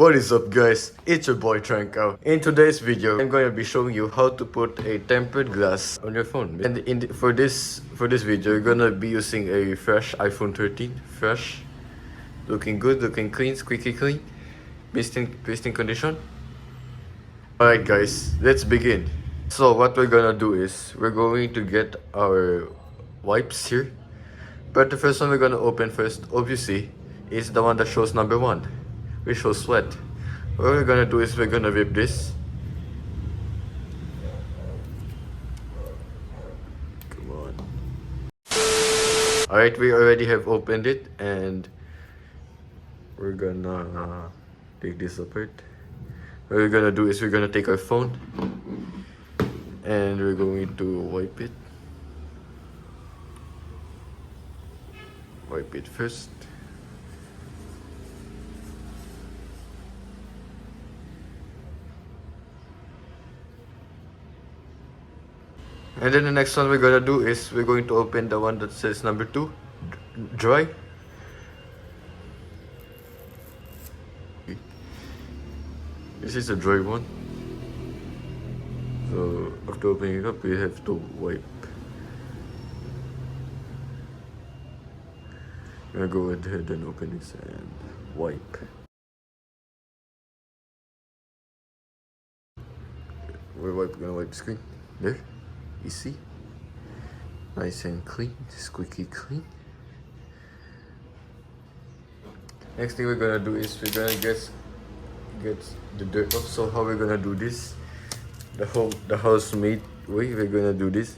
What is up guys, it's your boy Tranko. In today's video, I'm going to be showing you how to put a tempered glass on your phone. And for this video, you're going to be using a fresh iPhone 13. Fresh, looking good, looking clean, squeaky clean, pasting condition. Alright guys, let's begin. So what we're gonna do is, we're going to get our wipes here. But the first one we're gonna open first, obviously, is the one that shows number 1. We show sweat. What we're gonna do is we're gonna rip this. Come on. Alright, we already have opened it and we're gonna take this apart. What we're gonna do is we're gonna take our phone and we're going to wipe it. Wipe it first. And then the next one we're gonna do is we're going to open the one that says number 2, dry. This is a dry one. So after opening it up, we have to wipe. I'm gonna go ahead and open this and wipe. We're gonna wipe the screen. There. Easy. Nice and clean. Squeaky clean. Next thing we're gonna do is we're gonna get the dirt off. So how we're gonna do this? The housemaid way we're gonna do this.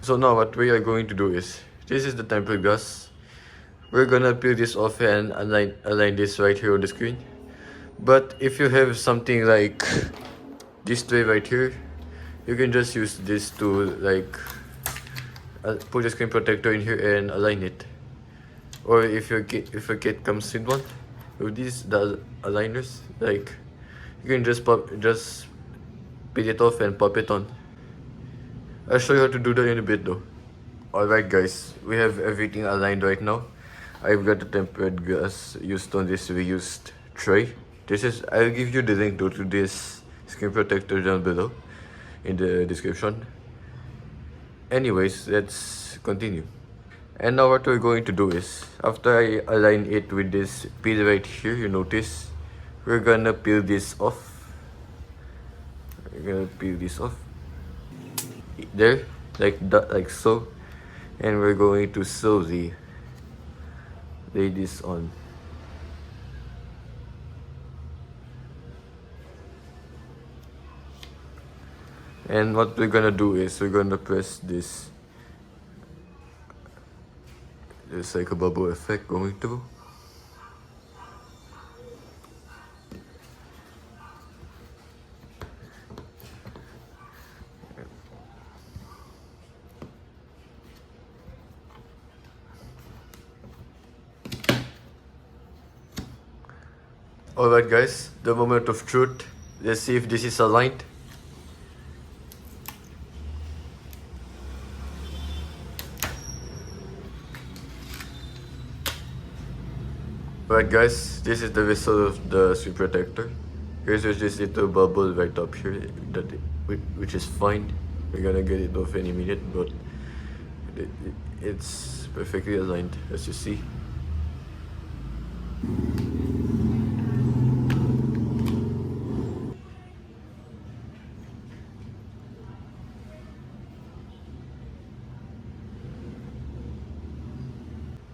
So now what we are going to do is, this is the tempered glass. We're gonna peel this off and align this right here on the screen. But if you have something like this tray right here, you can just use this to like put the screen protector in here and align it. Or if your kit comes with one, with these the aligners, like you can just peel it off and pop it on. I'll show you how to do that in a bit though. Alright guys, we have everything aligned right now. I've got the tempered glass used on this reused tray. I'll give you the link to this screen protector down below in the description. Anyways, let's continue. And now what we're going to do is, after I align it with this peel right here, you notice, we're gonna peel this off. There, like that, like so, and we're going to slowly lay this on. And what we're gonna do is we're gonna press this. There's like a bubble effect going through. Alright guys, the moment of truth. Let's see if this is aligned. Alright guys, this is the result of the screen protector. Here's this little bubble right up here, which is fine. We're gonna get it off any minute, but it's perfectly aligned, as you see.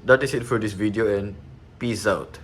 That is it for this video and peace out.